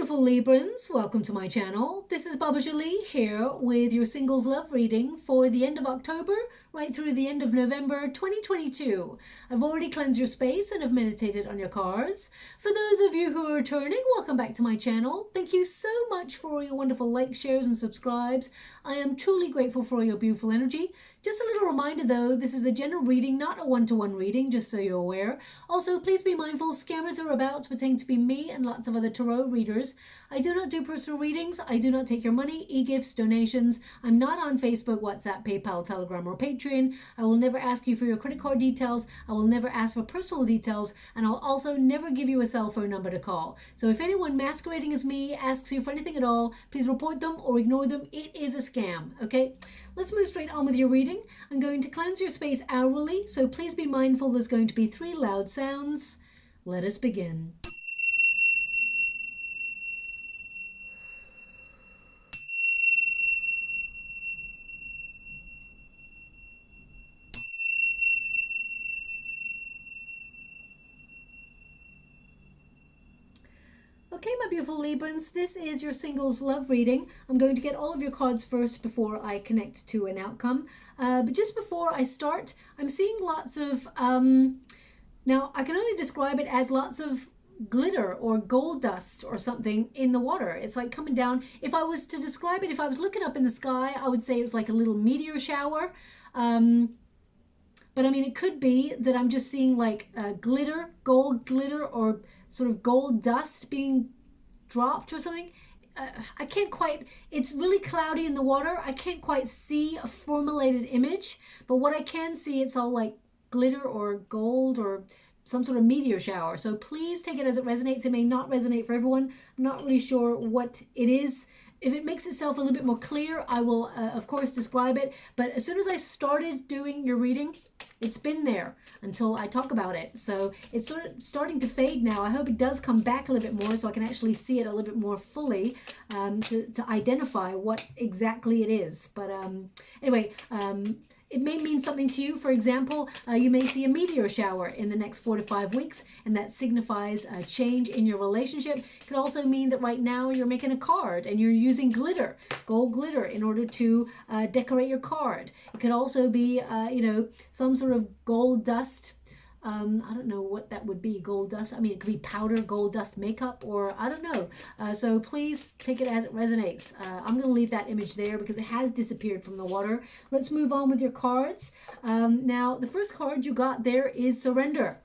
beautiful Librans, welcome to my channel. This is Baba Jolie here with your singles love reading for the end of October right through the end of November 2022. I've already cleansed your space and have meditated on your cards. For those of you who are returning, welcome back to my channel. Thank you so much for all your wonderful likes, shares and subscribes. I am truly grateful for your beautiful energy. Just a little reminder though, this is a general reading, not a one-to-one reading, just so you're aware. Also, please be mindful, scammers are about to pretend to be me and lots of other tarot readers. I do not do personal readings. I do not take your money, e-gifts, donations. I'm not on Facebook, WhatsApp, PayPal, Telegram, or Patreon. I will never ask you for your credit card details. I will never ask for personal details. And I'll also never give you a cell phone number to call. So if anyone masquerading as me asks you for anything at all, please report them or ignore them. It is a scam, okay? Let's move straight on with your reading. I'm going to cleanse your space hourly, so please be mindful there's going to be 3 loud sounds. Let us begin. Okay, my beautiful Librans, this is your singles love reading. I'm going to get all of your cards first before I connect to an outcome. But just before I start, I'm seeing lots of, now I can only describe it as lots of glitter or gold dust or something in the water. It's like coming down. If I was to describe it, if I was looking up in the sky, I would say it was like a little meteor shower. But I mean, it could be that I'm just seeing like glitter, gold glitter, or sort of gold dust being dropped or something. I can't quite, it's really cloudy in the water. I can't quite see a formulated image, but what I can see, it's all like glitter or gold or some sort of meteor shower. So please take it as it resonates. It may not resonate for everyone. I'm not really sure what it is. If it makes itself a little bit more clear, I will, of course, describe it. But as soon as I started doing your reading, it's been there until I talk about it. So it's sort of starting to fade now. I hope it does come back a little bit more so I can actually see it a little bit more fully to identify what exactly it is. But anyway, it may mean something to you. For example, you may see a meteor shower in the next 4 to 5 weeks, and that signifies a change in your relationship. It could also mean that right now you're making a card and you're using glitter, gold glitter, in order to decorate your card. It could also be, you know, some sort of gold dust. I don't know what that would be, gold dust. I mean, it could be powder, gold dust makeup, or I don't know. So please take it as it resonates. I'm going to leave that image there because it has disappeared from the water. Let's move on with your cards. Now, the first card you got there is surrender.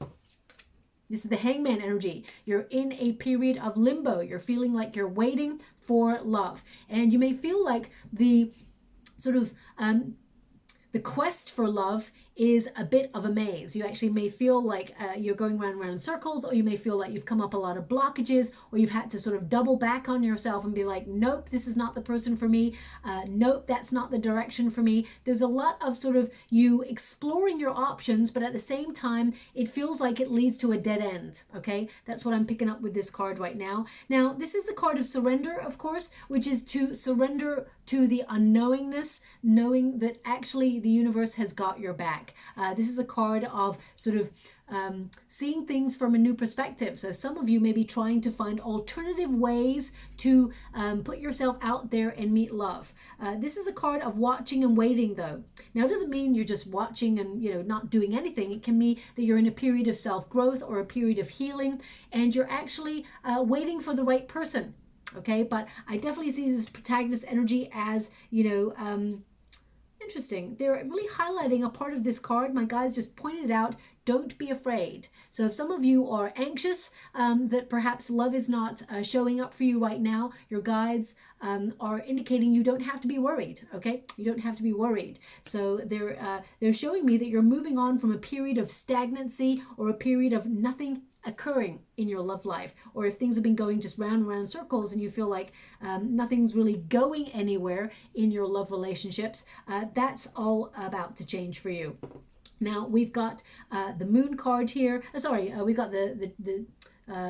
This is the Hangman energy. You're in a period of limbo. You're feeling like you're waiting for love. And you may feel like the sort of the quest for love is a bit of a maze. You actually may feel like you're going round and round in circles, or you may feel like you've come up a lot of blockages, or you've had to sort of double back on yourself and be like, nope, this is not the person for me. Nope, that's not the direction for me. There's a lot of sort of you exploring your options, but at the same time, it feels like it leads to a dead end, okay? That's what I'm picking up with this card right now. Now, this is the card of surrender, of course, which is to surrender to the unknowingness, knowing that actually the universe has got your back. This is a card of sort of seeing things from a new perspective. So some of you may be trying to find alternative ways to put yourself out there and meet love. This is a card of watching and waiting though. Now it doesn't mean you're just watching and, you know, not doing anything. It can mean that you're in a period of self-growth or a period of healing, and you're actually waiting for the right person. Okay, but I definitely see this protagonist energy as, you know, interesting. They're really highlighting a part of this card. My guys just pointed it out. Don't be afraid. So if some of you are anxious that perhaps love is not showing up for you right now, your guides are indicating you don't have to be worried. Okay, you don't have to be worried. So they're showing me that you're moving on from a period of stagnancy or a period of nothing occurring in your love life, or if things have been going just round and round circles and you feel like nothing's really going anywhere in your love relationships, that's all about to change for you. Now we've got the moon card here. We've got the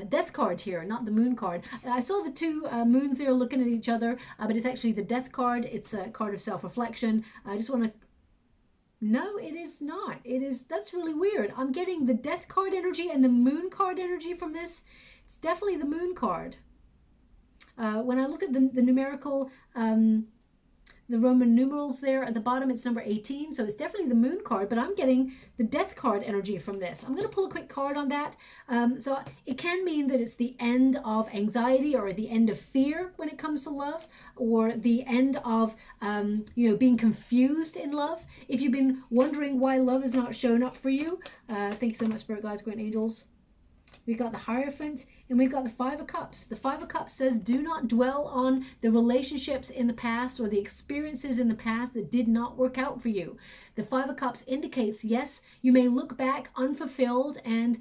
death card here, not the moon card. I saw the two moons there looking at each other, but it's actually the death card. It's a card of self-reflection. I just want to No, it is not. It is, that's really weird. I'm getting the death card energy and the moon card energy from this. It's definitely the moon card. When I look at the numerical, the Roman numerals there at the bottom, it's number 18. So it's definitely the moon card, but I'm getting the death card energy from this. I'm going to pull a quick card on that. So it can mean that it's the end of anxiety or the end of fear when it comes to love, or the end of, being confused in love. If you've been wondering why love is not showing up for you, thank you so much, Spirit Guides, Great Angels. We've got the Hierophant, and we've got the Five of Cups. The Five of Cups says, do not dwell on the relationships in the past or the experiences in the past that did not work out for you. The Five of Cups indicates, yes, you may look back unfulfilled and,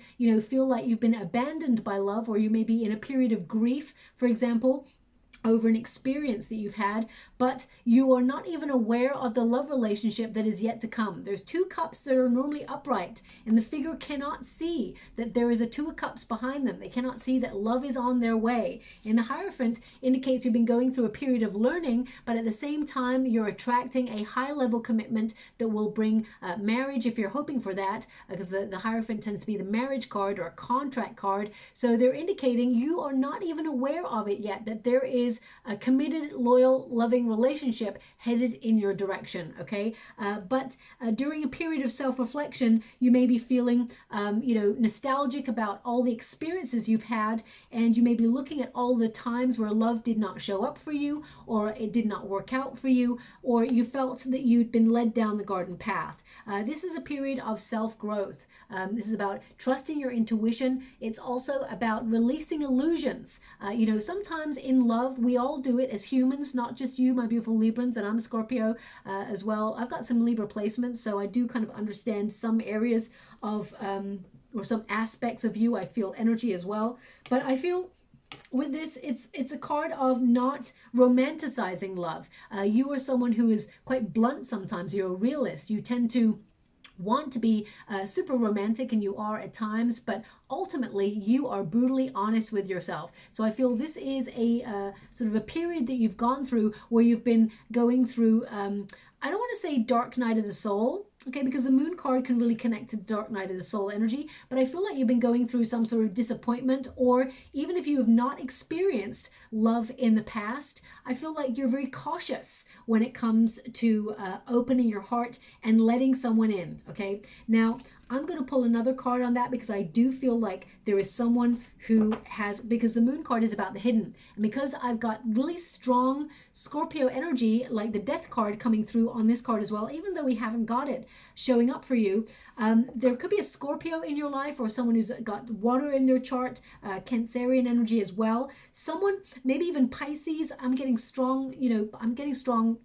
feel like you've been abandoned by love, or you may be in a period of grief, for example, over an experience that you've had, but you are not even aware of the love relationship that is yet to come. There's two cups that are normally upright, and the figure cannot see that there is a two of cups behind them. They cannot see that love is on their way. And the Hierophant indicates you've been going through a period of learning, but at the same time, you're attracting a high-level commitment that will bring marriage, if you're hoping for that, because the Hierophant tends to be the marriage card or a contract card. So they're indicating you are not even aware of it yet, that there is a committed, loyal, loving relationship headed in your direction, okay? But during a period of self-reflection, you may be feeling, nostalgic about all the experiences you've had, and you may be looking at all the times where love did not show up for you, or it did not work out for you, or you felt that you'd been led down the garden path. This is a period of self-growth. This is about trusting your intuition. It's also about releasing illusions. Sometimes in love, we all do it as humans, not just you, my beautiful Librans, and I'm a Scorpio as well. I've got some Libra placements, so I do kind of understand some areas of, or some aspects of you. I feel energy as well. But I feel with this, it's a card of not romanticizing love. You are someone who is quite blunt sometimes. You're a realist. You tend to want to be super romantic, and you are at times, but ultimately you are brutally honest with yourself. So I feel this is a sort of a period that you've gone through where you've been going through, I don't want to say dark night of the soul, okay, because the moon card can really connect to dark night of the soul energy, but I feel like you've been going through some sort of disappointment, or even if you have not experienced love in the past, I feel like you're very cautious when it comes to opening your heart and letting someone in, okay? Now, I'm going to pull another card on that because I do feel like there is someone who has, because the moon card is about the hidden. And because I've got really strong Scorpio energy, like the death card coming through on this card as well, even though we haven't got it showing up for you, there could be a Scorpio in your life, or someone who's got water in their chart, Cancerian energy as well. Someone, maybe even Pisces. I'm getting strong, I'm getting strong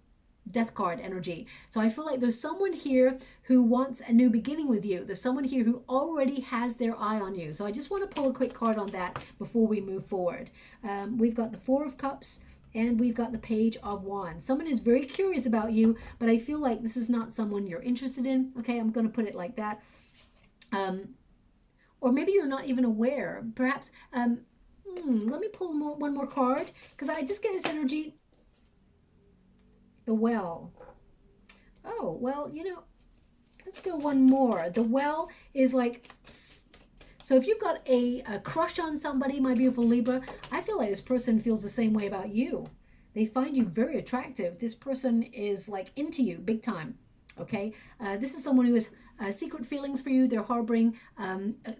death card energy. So I feel like there's someone here who wants a new beginning with you. There's someone here who already has their eye on you. So I just want to pull a quick card on that before we move forward. We've got the Four of Cups, and we've got the Page of Wands. Someone is very curious about you, but I feel like this is not someone you're interested in. Okay, I'm going to put it like that. Or maybe you're not even aware. Perhaps, let me pull one more card, because I just get this energy. The Well. Oh, well, let's go one more. The Well is like, so if you've got a crush on somebody, my beautiful Libra, I feel like this person feels the same way about you. They find you very attractive. This person is like into you big time, okay? This is someone who has secret feelings for you. They're harboring,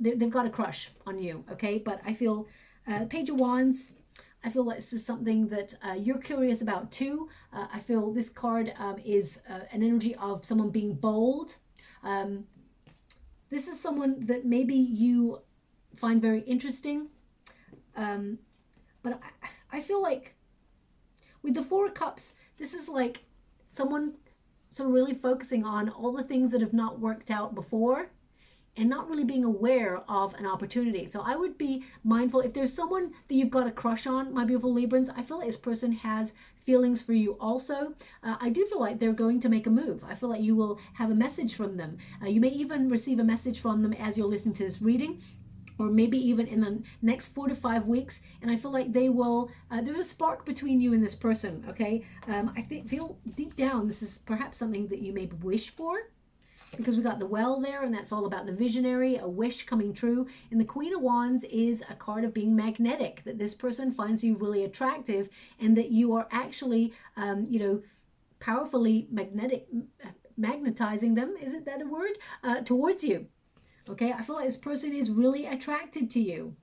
they've got a crush on you, okay? But I feel Page of Wands, I feel like this is something that you're curious about too. I feel this card is an energy of someone being bold. This is someone that maybe you find very interesting. But I feel like with the Four of Cups, this is like someone sort of really focusing on all the things that have not worked out before, and not really being aware of an opportunity. So I would be mindful. If there's someone that you've got a crush on, my beautiful Librans, I feel like this person has feelings for you also. I do feel like they're going to make a move. I feel like you will have a message from them. You may even receive a message from them as you're listening to this reading, or maybe even in the next 4 to 5 weeks. And I feel like they will, there's a spark between you and this person, okay? I feel deep down, this is perhaps something that you may wish for. because we got the well there, and that's all about the visionary, a wish coming true. And the Queen of Wands is a card of being magnetic, that this person finds you really attractive, and that you are actually, you know, powerfully magnetizing them, isn't that a word, towards you. Okay, I feel like this person is really attracted to you.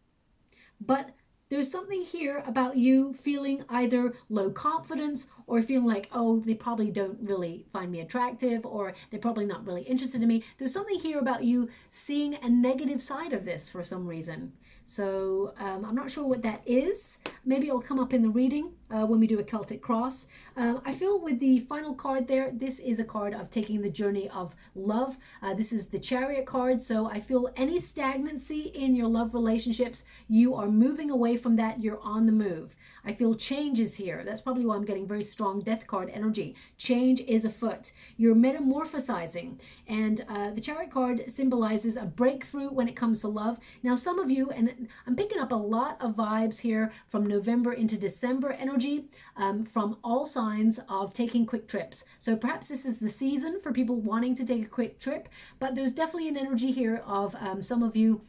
But there's something here about you feeling either low confidence or feeling like, oh, they probably don't really find me attractive, or they're probably not really interested in me. There's something here about you seeing a negative side of this for some reason. So I'm not sure what that is. Maybe it'll come up in the reading when we do a Celtic cross. I feel with the final card there, this is a card of taking the journey of love. This is the Chariot card. So I feel any stagnancy in your love relationships, you are moving away from that. You're on the move. I feel change is here. That's probably why I'm getting very strong Death card energy. Change is afoot. You're metamorphosizing. And the Chariot card symbolizes a breakthrough when it comes to love. Now, some of you, and I'm picking up a lot of vibes here from November into December energy, from all signs of taking quick trips. So perhaps this is the season for people wanting to take a quick trip, but there's definitely an energy here of some of you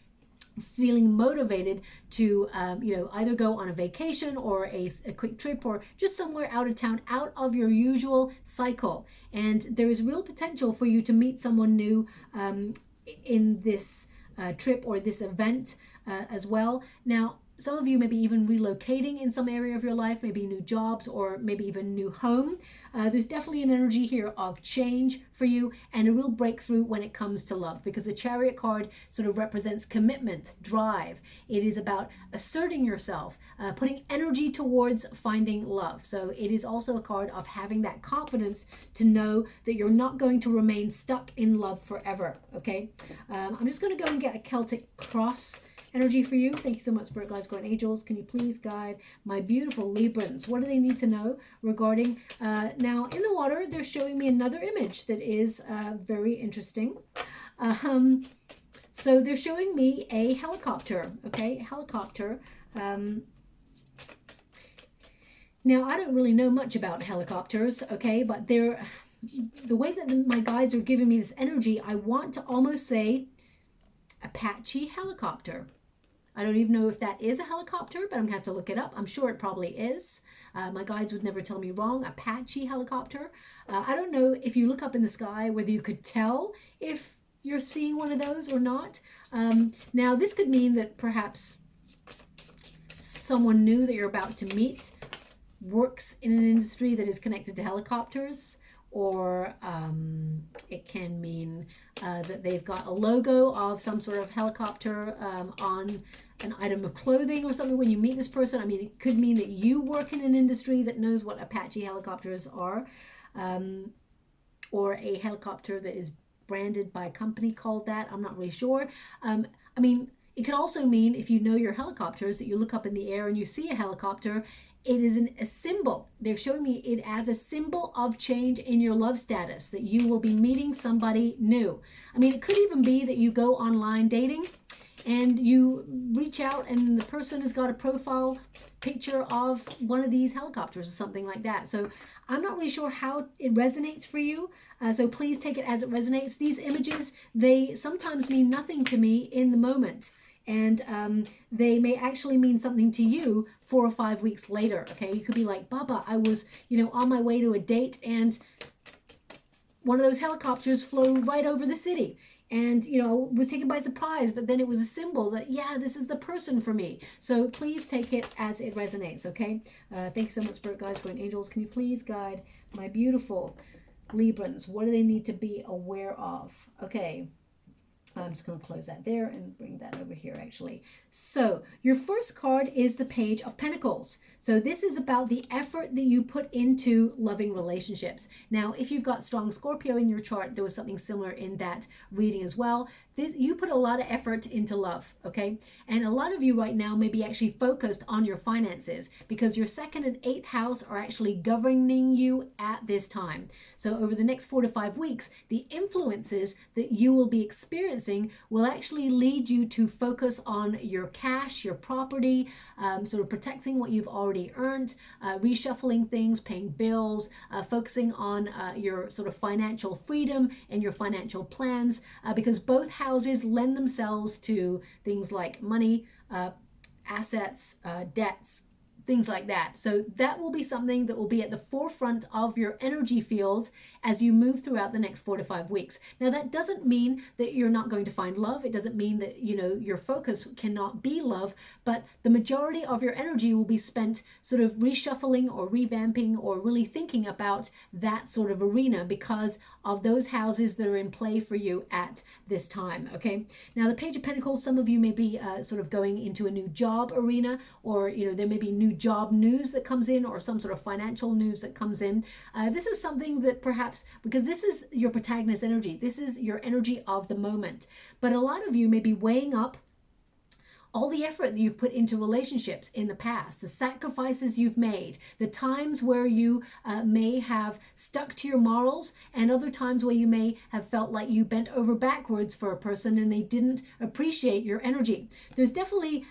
feeling motivated to you know, either go on a vacation or a quick trip, or just somewhere out of town, out of your usual cycle. And there is real potential for you to meet someone new in this trip or this event as well. Now, some of you may be even relocating in some area of your life, maybe new jobs or maybe even new home. There's definitely an energy here of change for you and a real breakthrough when it comes to love, because the Chariot card sort of represents commitment, drive. It is about asserting yourself, putting energy towards finding love. So it is also a card of having that confidence to know that you're not going to remain stuck in love forever, okay? I'm just going to go and get a Celtic cross energy for you. Thank you so much, Spirit Guides, Guardian Angels. Can you please guide my beautiful Librans? What do they need to know regarding, now in the water, they're showing me another image that is very interesting. So they're showing me a helicopter, okay, helicopter. Now, I don't really know much about helicopters, okay, but they're, the way that my guides are giving me this energy, I want to almost say Apache helicopter. I don't even know if that is a helicopter, but I'm gonna have to look it up. I'm sure it probably is. My guides would never tell me wrong. Apache helicopter. I don't know if you look up in the sky whether you could tell if you're seeing one of those or not. Now, this could mean that perhaps someone new that you're about to meet works in an industry that is connected to helicopters. Or it can mean that they've got a logo of some sort of helicopter on an item of clothing or something when you meet this person. I mean, it could mean that you work in an industry that knows what Apache helicopters are, or a helicopter that is branded by a company called that. I'm not really sure. I mean, it could also mean, if you know your helicopters, that you look up in the air and you see a helicopter. It is a symbol. They're showing me it as a symbol of change in your love status, that you will be meeting somebody new. I mean, it could even be that you go online dating and you reach out and the person has got a profile picture of one of these helicopters or something like that. So I'm not really sure how it resonates for you. So please take it as it resonates. These images, they sometimes mean nothing to me in the moment. And they may actually mean something to you 4 or 5 weeks later, okay? You could be like, Baba, I was, you know, on my way to a date and one of those helicopters flew right over the city and, you know, was taken by surprise, but then it was a symbol that, yeah, this is the person for me. So please take it as it resonates, okay? Thanks so much, Spirit Guides, Guardian Angels. Can you please guide my beautiful Librans? What do they need to be aware of? Okay. I'm just going to close that there and bring that over here actually. So your first card is the Page of Pentacles. So this is about the effort that you put into loving relationships. Now, if you've got strong Scorpio in your chart, there was something similar in that reading as well. You put a lot of effort into love, okay? And a lot of you right now may be actually focused on your finances because your 2nd and 8th house are actually governing you at this time. So over the next 4 to 5 weeks, the influences that you will be experiencing experiencing will actually lead you to focus on your cash, your property, sort of protecting what you've already earned, reshuffling things, paying bills, focusing on your sort of financial freedom and your financial plans, because both houses lend themselves to things like money, assets, debts, things like that. So that will be something that will be at the forefront of your energy field as you move throughout the next 4 to 5 weeks. Now, that doesn't mean that you're not going to find love. It doesn't mean that, you know, your focus cannot be love, but the majority of your energy will be spent sort of reshuffling or revamping or really thinking about that sort of arena because of those houses that are in play for you at this time. Okay. Now, the Page of Pentacles, some of you may be sort of going into a new job arena, or, you know, there may be new job news that comes in or some sort of financial news that comes in. This is something that perhaps, because this is your protagonist energy, this is your energy of the moment. But a lot of you may be weighing up all the effort that you've put into relationships in the past, the sacrifices you've made, the times where you may have stuck to your morals, and other times where you may have felt like you bent over backwards for a person and they didn't appreciate your energy. There's definitely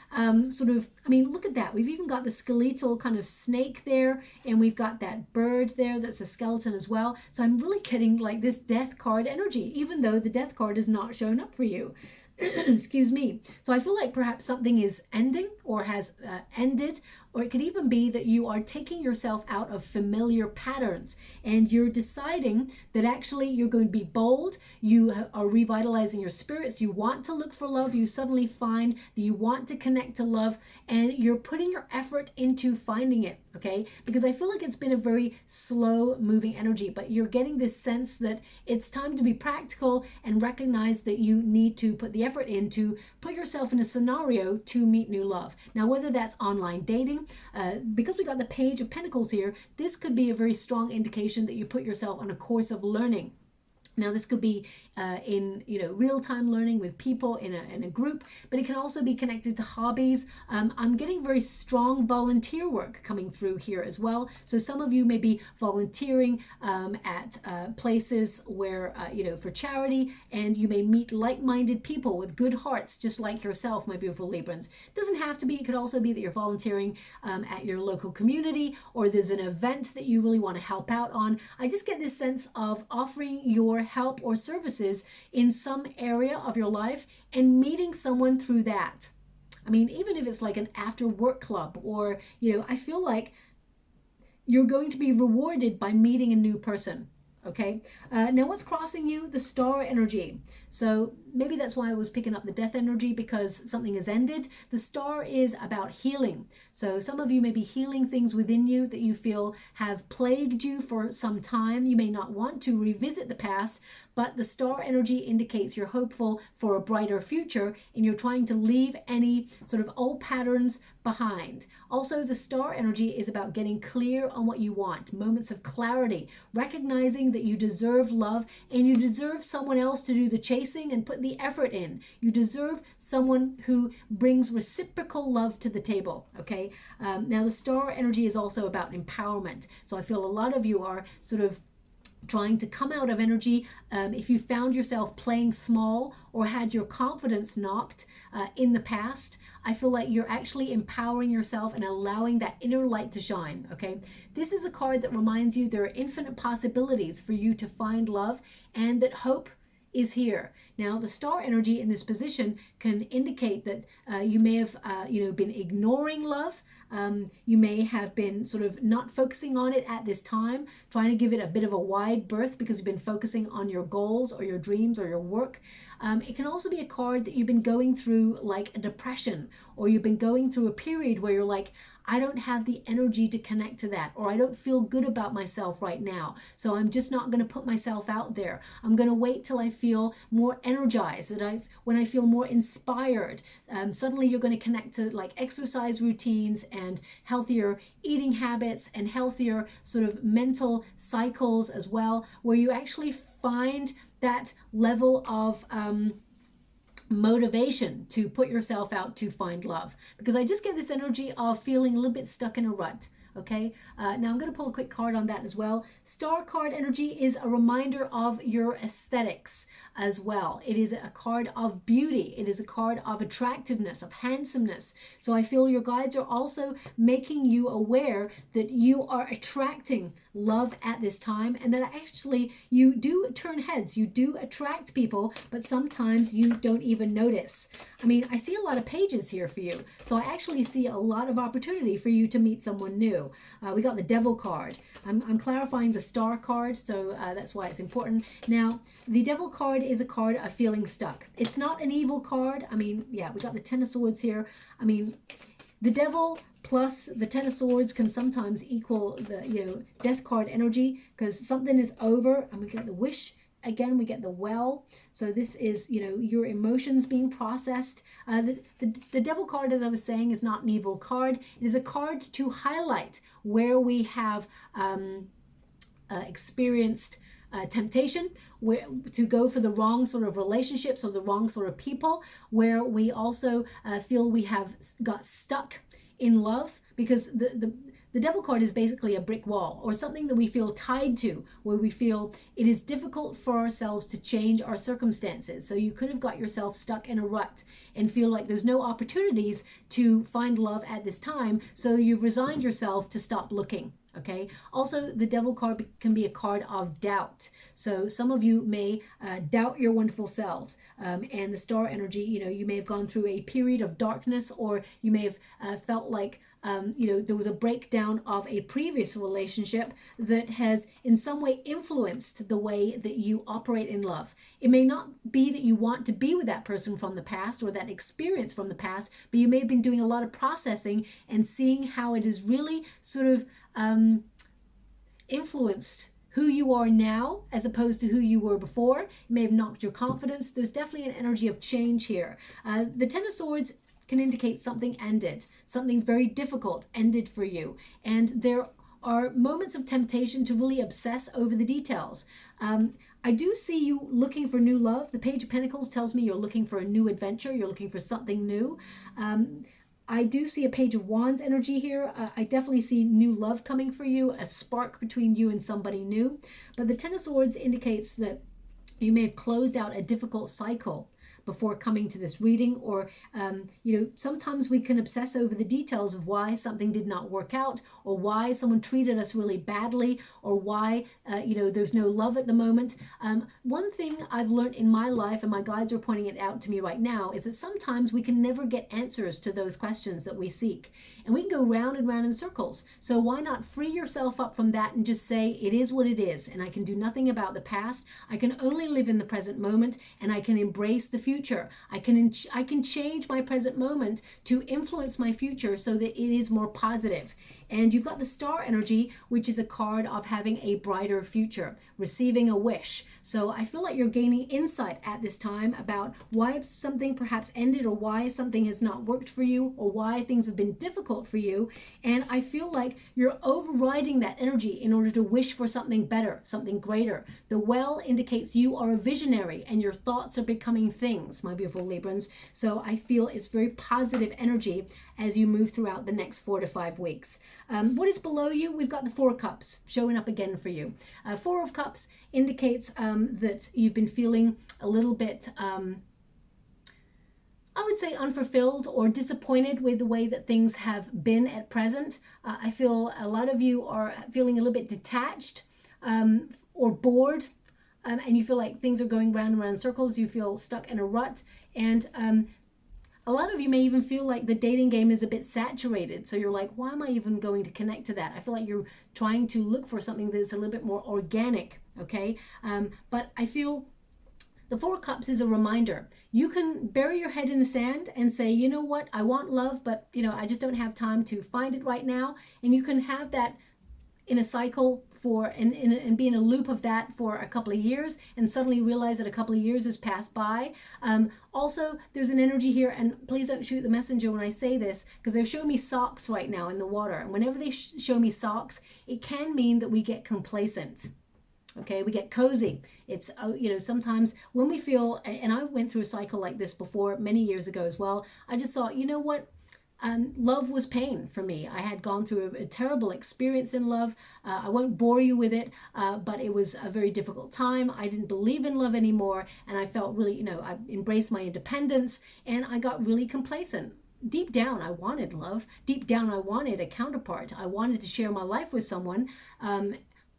sort of, I mean, look at that. We've even got the skeletal kind of snake there, and we've got that bird there that's a skeleton as well. So I'm really getting like this death card energy, even though the death card is not showing up for you. Excuse me. So I feel like perhaps something is ending or has ended, or it could even be that you are taking yourself out of familiar patterns and you're deciding that actually you're going to be bold. You are revitalizing your spirits. You want to look for love. You suddenly find that you want to connect to love, and you're putting your effort into finding it. Okay, because I feel like it's been a very slow moving energy, but you're getting this sense that it's time to be practical and recognize that you need to put the effort in to put yourself in a scenario to meet new love. Now, whether that's online dating, because we got the Page of Pentacles here, this could be a very strong indication that you put yourself on a course of learning. Now, this could be in, you know, real-time learning with people in a group, but it can also be connected to hobbies. I'm getting very strong volunteer work coming through here as well. So some of you may be volunteering at places where, you know, for charity, and you may meet like-minded people with good hearts, just like yourself, my beautiful Librans. It doesn't have to be. It could also be that you're volunteering at your local community, or there's an event that you really want to help out on. I just get this sense of offering your help or services in some area of your life and meeting someone through that. I mean, even if it's like an after work club, or, you know, I feel like you're going to be rewarded by meeting a new person. Okay, now what's crossing you? The star energy. So maybe that's why I was picking up the death energy, because something has ended. The star is about healing. So some of you may be healing things within you that you feel have plagued you for some time. You may not want to revisit the past, but the star energy indicates you're hopeful for a brighter future and you're trying to leave any sort of old patterns behind. Also, the star energy is about getting clear on what you want, moments of clarity, recognizing that you deserve love and you deserve someone else to do the chasing and put the effort in. You deserve someone who brings reciprocal love to the table. Okay. Now the star energy is also about empowerment. So I feel a lot of you are sort of trying to come out of energy. If you found yourself playing small or had your confidence knocked in the past, I feel like you're actually empowering yourself and allowing that inner light to shine. Okay, this is a card that reminds you there are infinite possibilities for you to find love, and that hope is here. Now, the star energy in this position can indicate that you may have, been ignoring love. You may have been sort of not focusing on it at this time, trying to give it a bit of a wide berth because you've been focusing on your goals or your dreams or your work. It can also be a card that you've been going through like a depression, or you've been going through a period where you're like, I don't have the energy to connect to that, or I don't feel good about myself right now, so I'm just not going to put myself out there. I'm going to wait till I feel more energized, when I feel more inspired. Suddenly you're going to connect to like exercise routines and healthier eating habits and healthier sort of mental cycles as well, where you actually find that level of motivation to put yourself out to find love, because I just get this energy of feeling a little bit stuck in a rut. Okay, now I'm going to pull a quick card on that as well. Star card energy is a reminder of your aesthetics. as well. It is a card of beauty. It is a card of attractiveness, of handsomeness. So I feel your guides are also making you aware that you are attracting love at this time, and that actually you do turn heads, you do attract people, but sometimes you don't even notice. I mean, I see a lot of pages here for you, so I actually see a lot of opportunity for you to meet someone new. We got the Devil card. I'm clarifying the Star card, so that's why it's important. Now, the Devil card is a card of feeling stuck. It's not an evil card. I mean, yeah, we got the Ten of Swords here. I mean, the Devil plus the Ten of Swords can sometimes equal the, you know, Death card energy, because something is over. And we get the Wish. Again, we get the Well. So this is, you know, your emotions being processed. The Devil card, as I was saying, is not an evil card. It is a card to highlight where we have experienced temptation, where to go for the wrong sort of relationships or the wrong sort of people, where we also feel we have got stuck in love, because the Devil card is basically a brick wall, or something that we feel tied to, where we feel it is difficult for ourselves to change our circumstances. So you could have got yourself stuck in a rut and feel like there's no opportunities to find love at this time, so you've resigned yourself to stop looking. Okay. Also, the Devil card can be a card of doubt. So some of you may doubt your wonderful selves. And the Star energy, you know, you may have gone through a period of darkness, or you may have felt like, you know, there was a breakdown of a previous relationship that has in some way influenced the way that you operate in love. It may not be that you want to be with that person from the past or that experience from the past, but you may have been doing a lot of processing and seeing how it is really sort of influenced who you are now as opposed to who you were before. It may have knocked your confidence. There's definitely an energy of change here. The Ten of Swords can indicate something ended, something very difficult ended for you, and there are moments of temptation to really obsess over the details. I do see you looking for new love. The Page of Pentacles tells me you're looking for a new adventure. You're looking for something new. I do see a Page of Wands energy here. I definitely see new love coming for you, a spark between you and somebody new. But the Ten of Swords indicates that you may have closed out a difficult cycle before coming to this reading, or you know, sometimes we can obsess over the details of why something did not work out, or why someone treated us really badly, or why you know, there's no love at the moment. One thing I've learned in my life, and my guides are pointing it out to me right now, is that sometimes we can never get answers to those questions that we seek, and we can go round and round in circles. So why not free yourself up from that and just say, it is what it is, and I can do nothing about the past. I can only live in the present moment, and I can embrace the future. I can change my present moment to influence my future so that it is more positive. And you've got the Star energy, which is a card of having a brighter future, receiving a wish. So I feel like you're gaining insight at this time about why something perhaps ended, or why something has not worked for you, or why things have been difficult for you. And I feel like you're overriding that energy in order to wish for something better, something greater. The Well indicates you are a visionary and your thoughts are becoming things, my beautiful Librans. So I feel it's very positive energy as you move throughout the next 4 to 5 weeks. What is below you? We've got the Four of Cups showing up again for you. Four of Cups indicates that you've been feeling a little bit, I would say, unfulfilled or disappointed with the way that things have been at present. I feel a lot of you are feeling a little bit detached or bored, and you feel like things are going round and round in circles. You feel stuck in a rut, and a lot of you may even feel like the dating game is a bit saturated. So you're like, why am I even going to connect to that? I feel like you're trying to look for something that's a little bit more organic, okay? But I feel the Four of Cups is a reminder. You can bury your head in the sand and say, you know what, I want love, but you know, I just don't have time to find it right now. And you can have that in a cycle for and be in a loop of that for a couple of years, and suddenly realize that a couple of years has passed by. Also, there's an energy here, and please don't shoot the messenger when I say this, because they're showing me socks right now in the water, and whenever they show me socks, it can mean that we get complacent. Okay, we get cozy. It's, you know, sometimes when we feel, and I went through a cycle like this before many years ago as well, I just thought, you know what, love was pain for me. I had gone through a terrible experience in love. I won't bore you with it, but it was a very difficult time. I didn't believe in love anymore, and I felt really, I embraced my independence, and I got really complacent. Deep down, I wanted love. Deep down, I wanted a counterpart. I wanted to share my life with someone.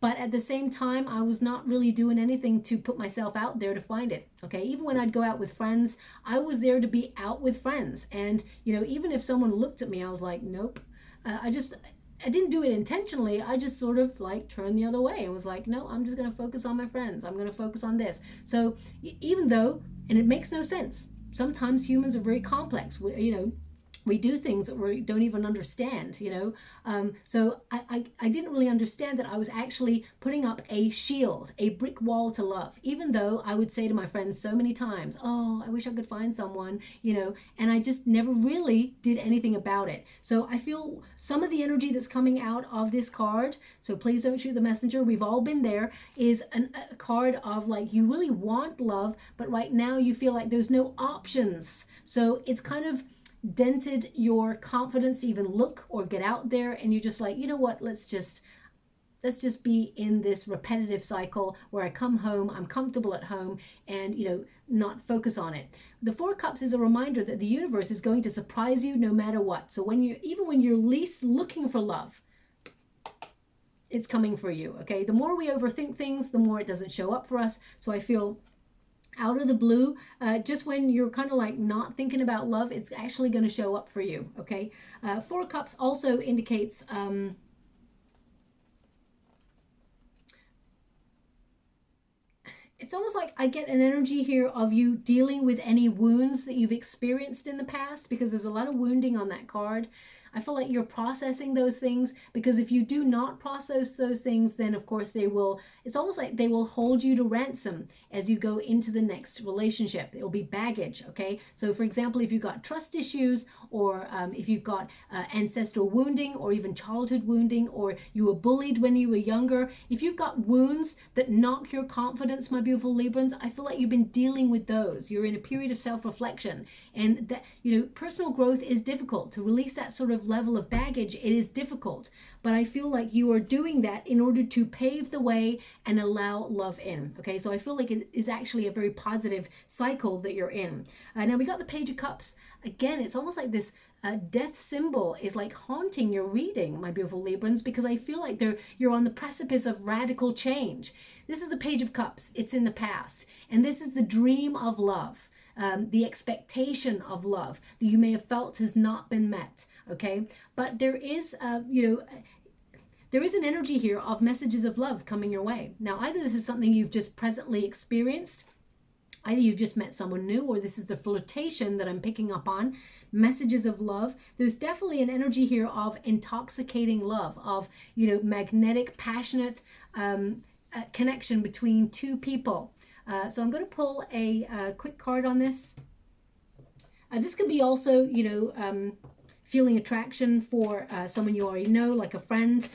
But at the same time, I was not really doing anything to put myself out there to find it. Okay, even when I'd go out with friends, I was there to be out with friends. And, even if someone looked at me, I was like, nope. I didn't do it intentionally. I just sort of like turned the other way and was like, no, I'm just going to focus on my friends. I'm going to focus on this. So even though, and it makes no sense, sometimes humans are very complex. We do things that we don't even understand, So I didn't really understand that I was actually putting up a shield, a brick wall to love, even though I would say to my friends so many times, oh, I wish I could find someone, and I just never really did anything about it. So I feel some of the energy that's coming out of this card, so please don't shoot the messenger, we've all been there, is a card of like, you really want love, but right now you feel like there's no options. So it's kind of dented your confidence to even look or get out there, and you're just like, you know what, let's just be in this repetitive cycle where I come home, I'm comfortable at home, and not focus on it. The Four of Cups is a reminder that the universe is going to surprise you no matter what. So even when you're least looking for love, it's coming for you. Okay, the more we overthink things, the more it doesn't show up for us. So I feel out of the blue, just when you're kind of like not thinking about love, it's actually going to show up for you. Okay, Four of Cups also indicates it's almost like I get an energy here of you dealing with any wounds that you've experienced in the past, because there's a lot of wounding on that card. I feel like you're processing those things, because if you do not process those things, then of course it's almost like they will hold you to ransom as you go into the next relationship. It'll be baggage, okay? So for example, if you've got trust issues, or if you've got ancestral wounding, or even childhood wounding, or you were bullied when you were younger, if you've got wounds that knock your confidence, my beautiful Librans, I feel like you've been dealing with those. You're in a period of self-reflection, and that, personal growth is difficult. To release that sort of level of baggage, it is difficult, but I feel like you are doing that in order to pave the way and allow love in. Okay, so I feel like it is actually a very positive cycle that you're in. Now we got the Page of Cups. Again, it's almost like this death symbol is like haunting your reading, my beautiful Librans, because I feel like you're on the precipice of radical change. This is a Page of Cups. It's in the past, and this is the dream of love. The expectation of love that you may have felt has not been met. Okay, but there is there is an energy here of messages of love coming your way. Now, either this is something you've just presently experienced, either you've just met someone new, or this is the flirtation that I'm picking up on. Messages of love. There's definitely an energy here of intoxicating love, of magnetic, passionate connection between two people. So I'm going to pull a quick card on this. This could be also, feeling attraction for someone you already know, like a friend,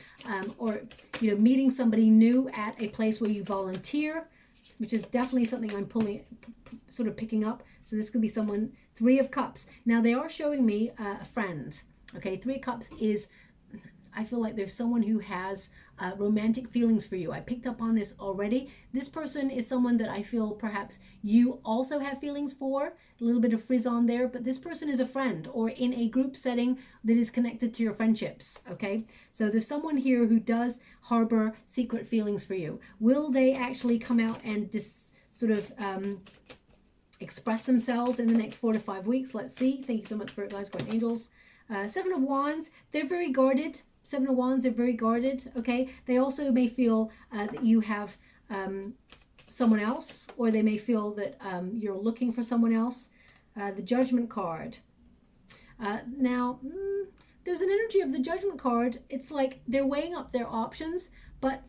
or, meeting somebody new at a place where you volunteer, which is definitely something I'm sort of picking up. So this could be someone. Three of Cups. Now they are showing me a friend. Okay, Three of Cups is, I feel like there's someone who has romantic feelings for you. I picked up on this already. This person is someone that I feel perhaps you also have feelings for. A little bit of frizz on there, but this person is a friend or in a group setting that is connected to your friendships. Okay, so there's someone here who does harbor secret feelings for you. Will they actually come out and express themselves in the next 4 to 5 weeks? Let's see. Thank you so much, Spirit Guides, Guardian Angels. Seven of Wands, they're very guarded. Seven of Wands are very guarded, okay? They also may feel that you have someone else, or they may feel that you're looking for someone else. The Judgment card. Now, there's an energy of the Judgment card. It's like they're weighing up their options, but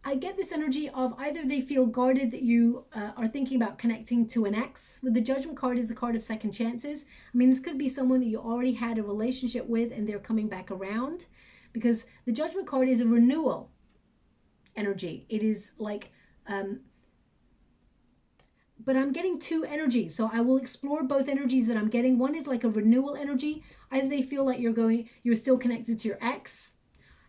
I get this energy of either they feel guarded that you are thinking about connecting to an ex. With the Judgment card is a card of second chances. I mean, this could be someone that you already had a relationship with and they're coming back around, because the Judgment card is a renewal energy. It is like but I'm getting two energies, so I will explore both energies that I'm getting. One is like a renewal energy. Either they feel like you're still connected to your ex,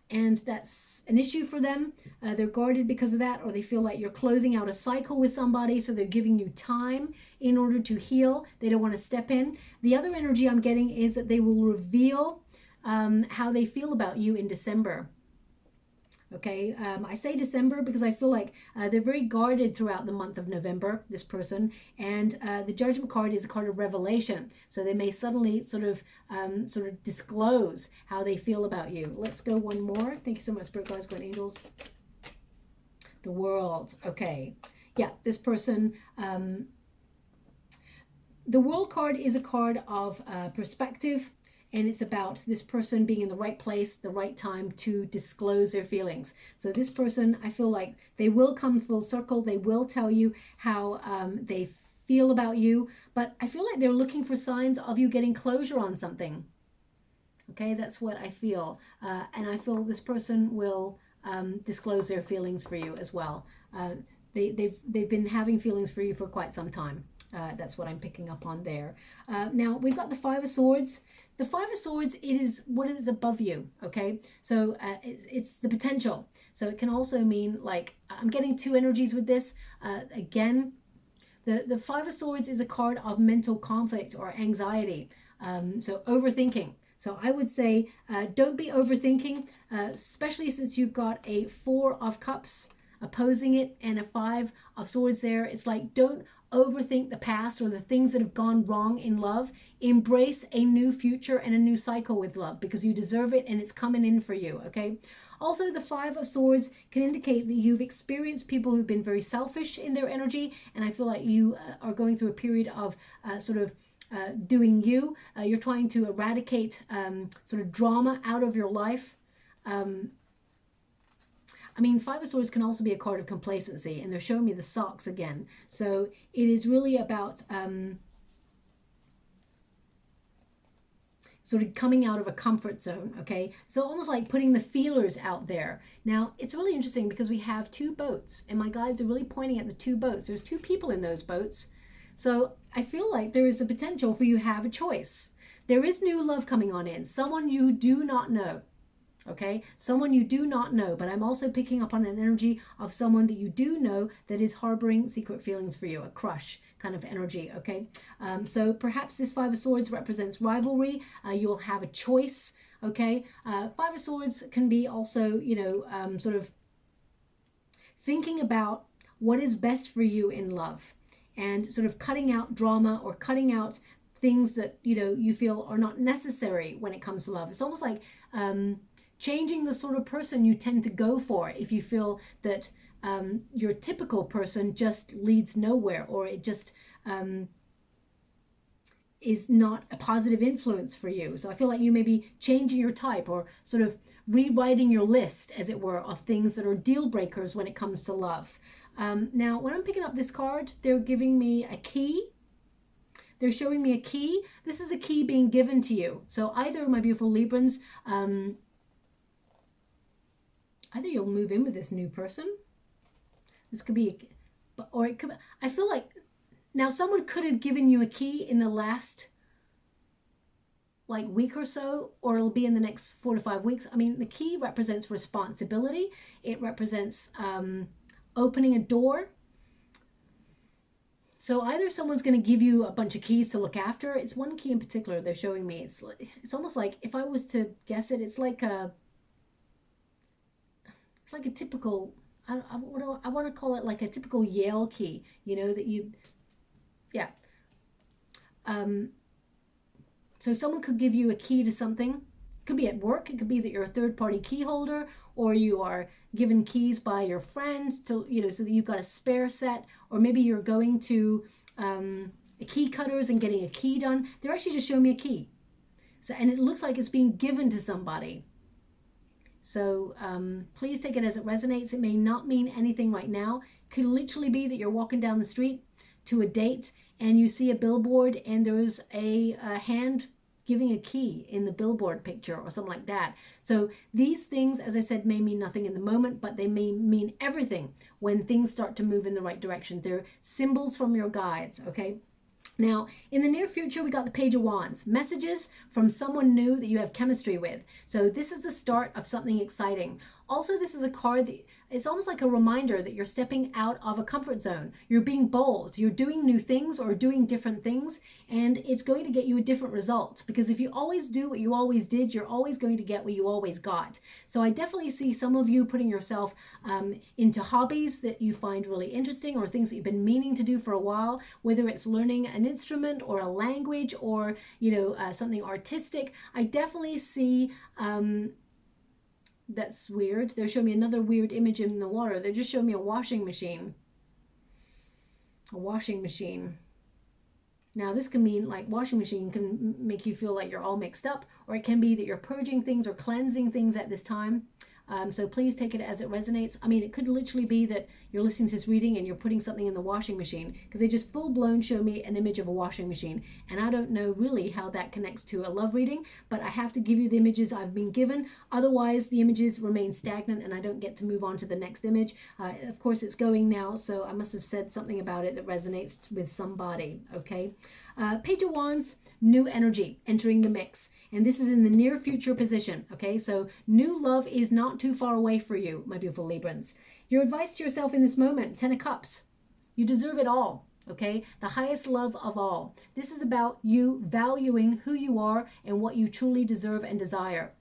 and that's an issue for them. They're guarded because of that, or they feel like you're closing out a cycle with somebody, so they're giving you time in order to heal. They don't want to step in. The other energy I'm getting is that they will reveal how they feel about you in December. Okay, I say December because I feel like they're very guarded throughout the month of November, this person, and the Judgment card is a card of revelation. So they may suddenly sort of disclose how they feel about you. Let's go one more. Thank you so much, Spirit Guides, Guardian Angels. The World. Okay, yeah, this person. The World card is a card of perspective. And it's about this person being in the right place, the right time to disclose their feelings. So this person, I feel like they will come full circle. They will tell you how they feel about you. But I feel like they're looking for signs of you getting closure on something. Okay, that's what I feel. And I feel this person will disclose their feelings for you as well. They've been having feelings for you for quite some time. That's what I'm picking up on there. Now, we've got the Five of Swords. The Five of Swords, it is what is above you, okay? So it's the potential. So it can also mean, like, I'm getting two energies with this. Again, the Five of Swords is a card of mental conflict or anxiety. So overthinking. So I would say don't be overthinking, especially since you've got a Four of Cups opposing it and a Five of Swords there. It's like, don't overthink the past or the things that have gone wrong in love. Embrace a new future and a new cycle with love because you deserve it and it's coming in for you, okay? Also, the Five of Swords can indicate that you've experienced people who've been very selfish in their energy, and I feel like you are going through a period of doing you. You're trying to eradicate sort of drama out of your life. I mean, Five of Swords can also be a card of complacency, and they're showing me the socks again. So it is really about sort of coming out of a comfort zone, okay? So almost like putting the feelers out there. Now, it's really interesting because we have two boats, and my guides are really pointing at the two boats. There's two people in those boats. So I feel like there is a potential for you to have a choice. There is new love coming on in, someone you do not know. Okay, someone you do not know, but I'm also picking up on an energy of someone that you do know that is harboring secret feelings for you, a crush kind of energy, okay? So perhaps this Five of Swords represents rivalry. You'll have a choice, okay? Five of Swords can be also, you know, sort of thinking about what is best for you in love and sort of cutting out drama or cutting out things that, you know, you feel are not necessary when it comes to love. It's almost like changing the sort of person you tend to go for if you feel that your typical person just leads nowhere, or it just is not a positive influence for you. So I feel like you may be changing your type or sort of rewriting your list, as it were, of things that are deal breakers when it comes to love. Now, when I'm picking up this card, they're giving me a key. They're showing me a key. This is a key being given to you. So either, my beautiful Librans, either you'll move in with this new person. This could be, or it could, I feel like, now someone could have given you a key in the last like week or so, or it'll be in the next 4 to 5 weeks. I mean, the key represents responsibility. It represents opening a door. So either someone's going to give you a bunch of keys to look after. It's one key in particular they're showing me. It's almost like, if I was to guess it, it's like a typical, I want to call it like a typical Yale key, you know, that you, yeah. So someone could give you a key to something. It could be at work. It could be that you're a third-party key holder, or you are given keys by your friends to, you know, so that you've got a spare set, or maybe you're going to a key cutters and getting a key done. They're actually just showing me a key. So, and it looks like it's being given to somebody. So please take it as it resonates. It may not mean anything right now. It could literally be that you're walking down the street to a date and you see a billboard and there's a hand giving a key in the billboard picture or something like that. So these things, as I said, may mean nothing in the moment, but they may mean everything when things start to move in the right direction. They're symbols from your guides, okay? Now, in the near future, we got the Page of Wands, messages from someone new that you have chemistry with. So this is the start of something exciting. Also, this is a card that it's almost like a reminder that you're stepping out of a comfort zone. You're being bold. You're doing new things or doing different things, and it's going to get you a different result. Because if you always do what you always did, you're always going to get what you always got. So I definitely see some of you putting yourself into hobbies that you find really interesting or things that you've been meaning to do for a while, whether it's learning an instrument or a language or, you know, something artistic. I definitely see... that's weird. They're showing me another weird image in the water. They just showed me a washing machine. A washing machine. Now this can mean like washing machine can make you feel like you're all mixed up, or it can be that you're purging things or cleansing things at this time. So please take it as it resonates. I mean, it could literally be that you're listening to this reading and you're putting something in the washing machine, because they just full-blown show me an image of a washing machine. And I don't know really how that connects to a love reading, but I have to give you the images I've been given. Otherwise, the images remain stagnant and I don't get to move on to the next image. Of course, it's going now, so I must have said something about it that resonates with somebody, okay? Page of Wands, new energy entering the mix. And this is in the near future position, okay? So new love is not too far away for you, my beautiful Librans. Your advice to yourself in this moment, 10 of Cups. You deserve it all, okay? The highest love of all. This is about you valuing who you are and what you truly deserve and desire.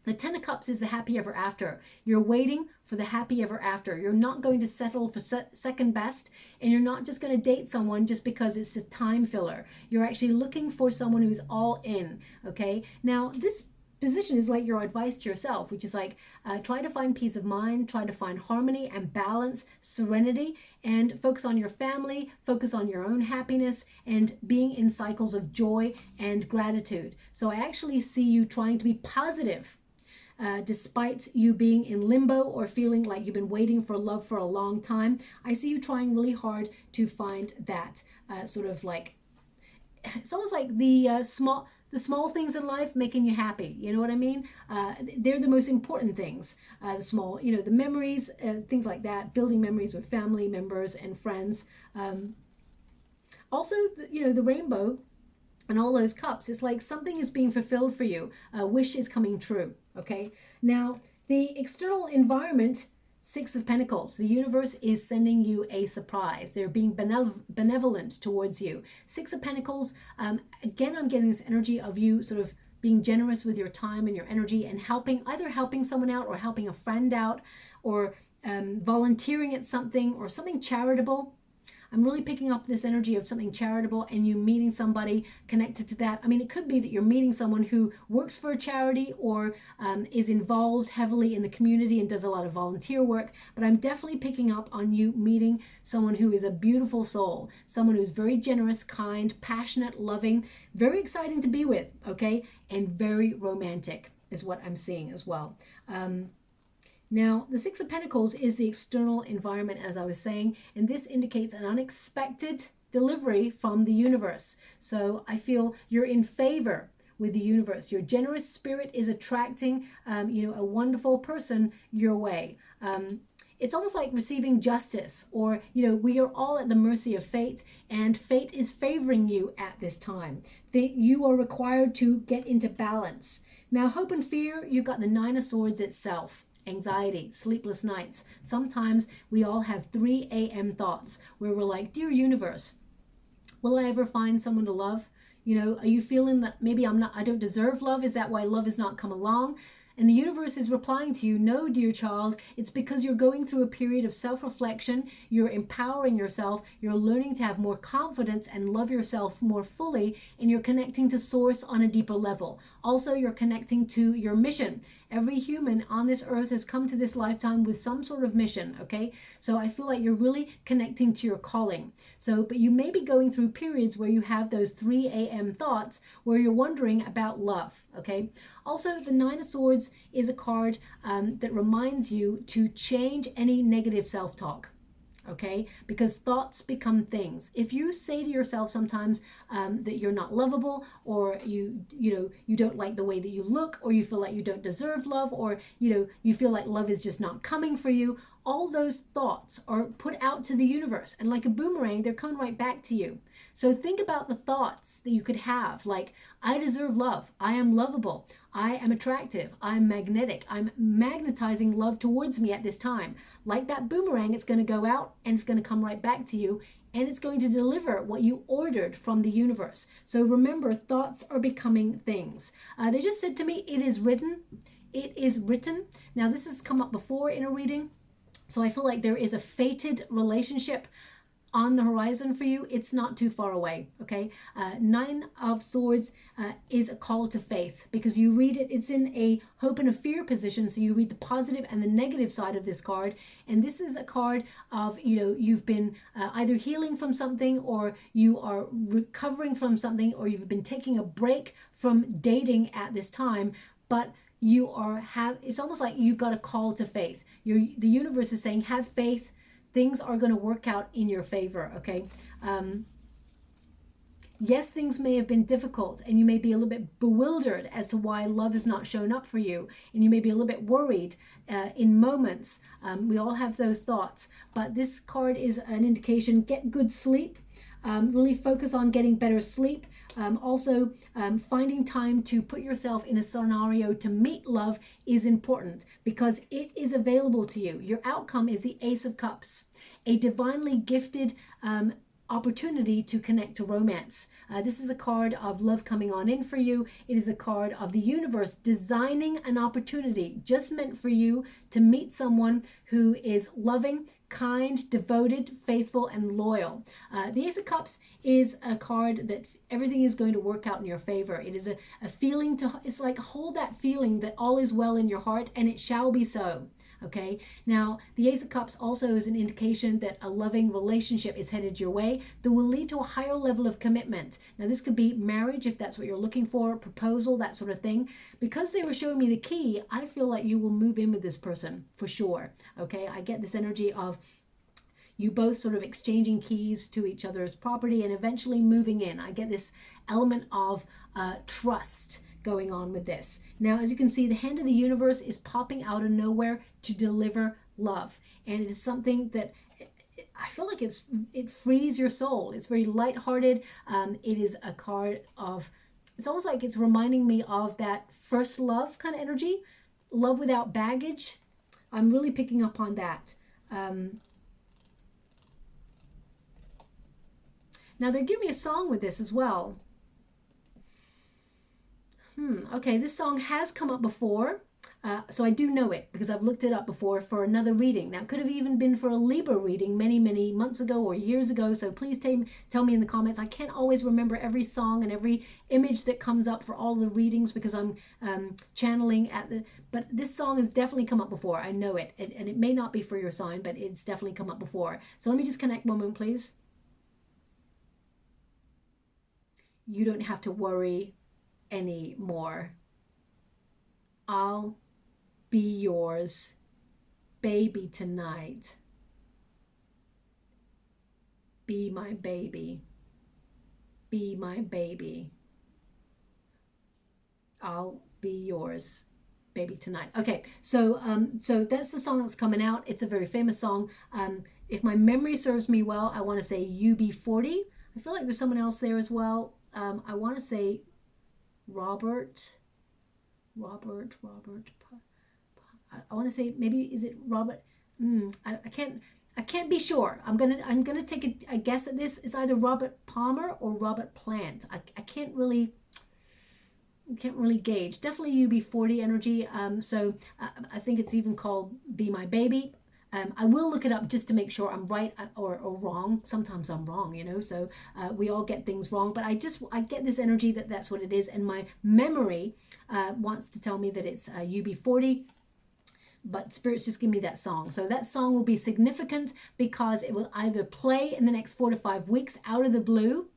The 10 of Cups is the happy ever after. You're waiting for the happy ever after. You're not going to settle for second best, and you're not just going to date someone just because it's a time filler. You're actually looking for someone who's all in, okay? Now, this position is like your advice to yourself, which is like try to find peace of mind, try to find harmony and balance, serenity, and focus on your family, focus on your own happiness, and being in cycles of joy and gratitude. So I actually see you trying to be positive. Despite you being in limbo or feeling like you've been waiting for love for a long time, I see you trying really hard to find that sort of like, it's almost like the small things in life making you happy. You know what I mean? They're the most important things. The small, you know, the memories, things like that, building memories with family members and friends. Also, you know, the rainbow and all those cups, it's like something is being fulfilled for you. A wish is coming true, okay? Now, the external environment, 6 of Pentacles, the universe is sending you a surprise. They're being benevolent towards you. 6 of Pentacles, again, I'm getting this energy of you sort of being generous with your time and your energy and helping, either helping someone out or helping a friend out, or volunteering at something or something charitable. I'm really picking up this energy of something charitable and you meeting somebody connected to that. I mean, it could be that you're meeting someone who works for a charity or is involved heavily in the community and does a lot of volunteer work. But I'm definitely picking up on you meeting someone who is a beautiful soul, someone who's very generous, kind, passionate, loving, very exciting to be with, okay? And very romantic is what I'm seeing as well. Now, the 6 of Pentacles is the external environment, as I was saying, and this indicates an unexpected delivery from the universe. So I feel you're in favor with the universe. Your generous spirit is attracting, you know, a wonderful person your way. It's almost like receiving justice, or, you know, we are all at the mercy of fate, and fate is favoring you at this time. You are required to get into balance. Now, hope and fear, you've got the 9 of Swords itself. Anxiety, sleepless nights. Sometimes we all have 3 a.m. thoughts where we're like, dear universe, will I ever find someone to love? You know, are you feeling that maybe I don't deserve love? Is that why love has not come along? And the universe is replying to you, no, dear child, it's because you're going through a period of self-reflection, you're empowering yourself, you're learning to have more confidence and love yourself more fully, and you're connecting to source on a deeper level. Also, you're connecting to your mission. Every human on this earth has come to this lifetime with some sort of mission, okay? So I feel like you're really connecting to your calling. So, but you may be going through periods where you have those 3 a.m. thoughts where you're wondering about love, okay? Also, the 9 of Swords is a card that reminds you to change any negative self-talk. okay? Because thoughts become things. If you say to yourself sometimes that you're not lovable, or you don't like the way that you look, or you feel like you don't deserve love, or you feel like love is just not coming for you, all those thoughts are put out to the universe, and like a boomerang, they're coming right back to you. So think about the thoughts that you could have, like, I deserve love, I am lovable, I am attractive, I'm magnetic, I'm magnetizing love towards me at this time. Like that boomerang, it's going to go out and it's going to come right back to you, and it's going to deliver what you ordered from the universe. So remember, thoughts are becoming things. They just said to me, it is written. It is written. Now, this has come up before in a reading, so I feel like there is a fated relationship on the horizon for you. It's not too far away, okay? Nine of Swords is a call to faith, because you read it, it's in a hope and a fear position, so you read the positive and the negative side of this card, and this is a card of, you've been either healing from something, or you are recovering from something, or you've been taking a break from dating at this time, but it's almost like you've got a call to faith. The universe is saying, have faith, things are going to work out in your favor, okay? Yes, things may have been difficult, and you may be a little bit bewildered as to why love has not shown up for you, and you may be a little bit worried in moments. We all have those thoughts, but this card is an indication. Get good sleep. Really focus on getting better sleep. Also, finding time to put yourself in a scenario to meet love is important, because it is available to you. Your outcome is the Ace of Cups, a divinely gifted opportunity to connect to romance. This is a card of love coming on in for you. It is a card of the universe designing an opportunity just meant for you to meet someone who is loving, kind, devoted, faithful, and loyal. The Ace of Cups is a card that everything is going to work out in your favor. It is a feeling it's like, hold that feeling that all is well in your heart, and it shall be so. Okay, now the Ace of Cups also is an indication that a loving relationship is headed your way that will lead to a higher level of commitment. Now, this could be marriage if that's what you're looking for, proposal, that sort of thing. Because they were showing me the key, I feel like you will move in with this person for sure. Okay, I get this energy of you both sort of exchanging keys to each other's property and eventually moving in. I get this element of trust going on with this. Now, as you can see, the hand of the universe is popping out of nowhere to deliver love. And it is something that I feel like it frees your soul. It's very lighthearted. It is a card of, it's almost like it's reminding me of that first love kind of energy. Love without baggage. I'm really picking up on that. Now, they give me a song with this as well. Okay, this song has come up before, so I do know it because I've looked it up before for another reading. Now, it could have even been for a Libra reading many, many months ago or years ago, so please tell me in the comments. I can't always remember every song and every image that comes up for all the readings because I'm channeling but this song has definitely come up before. I know it, and it may not be for your sign, but it's definitely come up before. So let me just connect one moment, please. You don't have to worry anymore. I'll be yours, baby, tonight. Be my baby. Be my baby. I'll be yours, baby, tonight. Okay, so that's the song that's coming out. It's a very famous song. If my memory serves me well, I want to say UB40. I feel like there's someone else there as well. I want to say Robert. I want to say, maybe, is it Robert? I can't be sure. I'm gonna take a guess at this. It's either Robert Palmer or Robert Plant. I can't really gauge. Definitely UB40 energy. So I think it's even called Be My Baby. I will look it up just to make sure I'm right or wrong. Sometimes I'm wrong, so we all get things wrong, but I get this energy that that's what it is, and my memory wants to tell me that it's UB40, but spirits just give me that song. So that song will be significant because it will either play in the next 4 to 5 weeks out of the blue,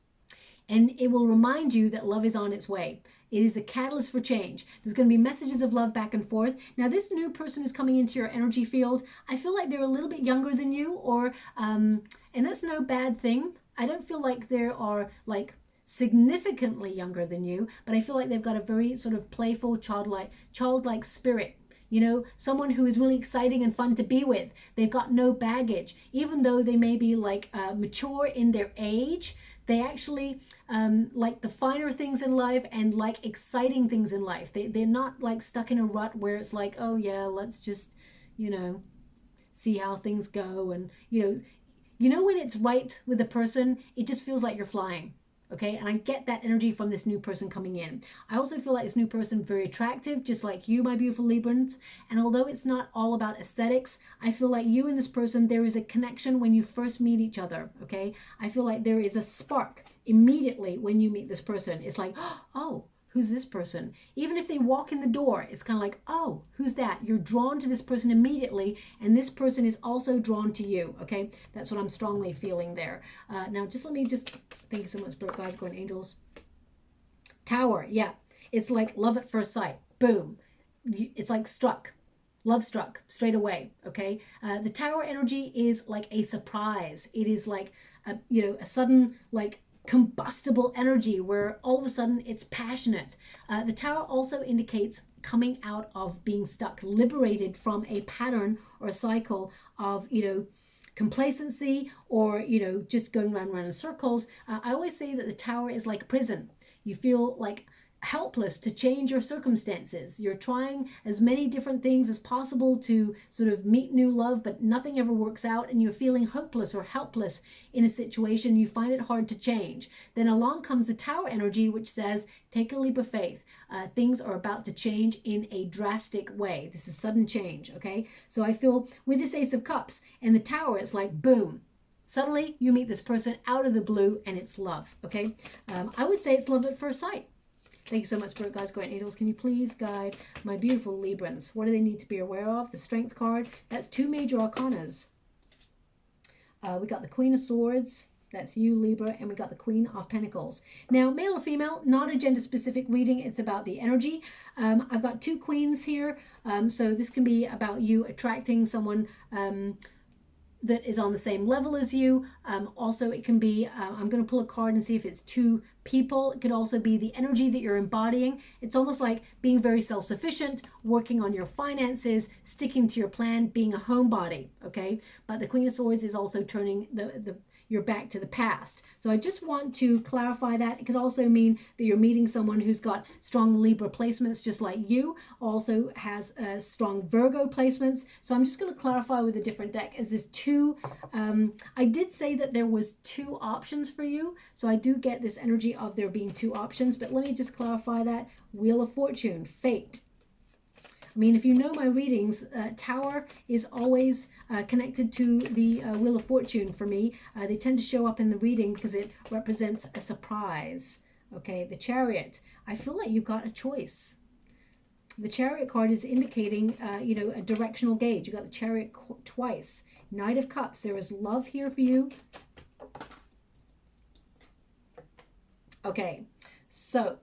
and it will remind you that love is on its way. It is a catalyst for change. There's going to be messages of love back and forth. Now, this new person who's coming into your energy field, I feel like they're a little bit younger than you, or and that's no bad thing. I don't feel like they are like significantly younger than you, but I feel like they've got a very sort of playful, childlike spirit. You know, someone who is really exciting and fun to be with. They've got no baggage. Even though they may be like mature in their age, they actually like the finer things in life and like exciting things in life. They're not like stuck in a rut where it's like, oh yeah, let's just, you know, see how things go. And, you know when it's right with a person, it just feels like you're flying. Okay, and I get that energy from this new person coming in. I also feel like this new person very attractive, just like you, my beautiful Librans. And although it's not all about aesthetics, I feel like you and this person, there is a connection when you first meet each other. Okay, I feel like there is a spark immediately when you meet this person. It's like, oh, who's this person? Even if they walk in the door, it's kind of like, oh, who's that? You're drawn to this person immediately, and this person is also drawn to you, okay? That's what I'm strongly feeling there. Now, thank you so much, Spirit Guides, Guardian Angels. Tower, yeah. It's like love at first sight. Boom. It's like love struck straight away, okay? The Tower energy is like a surprise. It is like, a sudden, like, combustible energy where all of a sudden it's passionate. The Tower also indicates coming out of being stuck, liberated from a pattern or a cycle of, complacency or, just going round in circles. I always say that the Tower is like a prison. You feel like helpless to change your circumstances. You're trying as many different things as possible to sort of meet new love, but nothing ever works out, and you're feeling hopeless or helpless in a situation. You find it hard to change. Then along comes the Tower energy, which says, take a leap of faith. Things are about to change in a drastic way. This is sudden change, okay? So I feel with this Ace of Cups and the Tower, it's like, boom. Suddenly you meet this person out of the blue and it's love, okay? I would say it's love at first sight. Thank you so much, Spirit Guides, Guardian Angels. Can you please guide my beautiful Librans? What do they need to be aware of? The Strength card. That's 2 major arcanas. We got the Queen of Swords. That's you, Libra. And we got the Queen of Pentacles. Now, male or female, not a gender-specific reading. It's about the energy. I've got 2 queens here. So this can be about you attracting someone that is on the same level as you. Also, it can be, I'm going to pull a card and see if it's 2 people. It could also be the energy that you're embodying. It's almost like being very self-sufficient, working on your finances, sticking to your plan, being a homebody, okay? But the Queen of Swords is also turning your back to the past. So I just want to clarify that. It could also mean that you're meeting someone who's got strong Libra placements just like you, also has strong Virgo placements. So I'm just going to clarify with a different deck as this 2. I did say that there was 2 options for you. So I do get this energy of there being 2 options, but let me just clarify that. Wheel of Fortune, fate. I mean, if you know my readings, Tower is always connected to the Wheel of Fortune for me. They tend to show up in the reading because it represents a surprise. Okay, the Chariot. I feel like you've got a choice. The Chariot card is indicating, a directional gauge. You got the Chariot twice. Knight of Cups. There is love here for you. Okay, so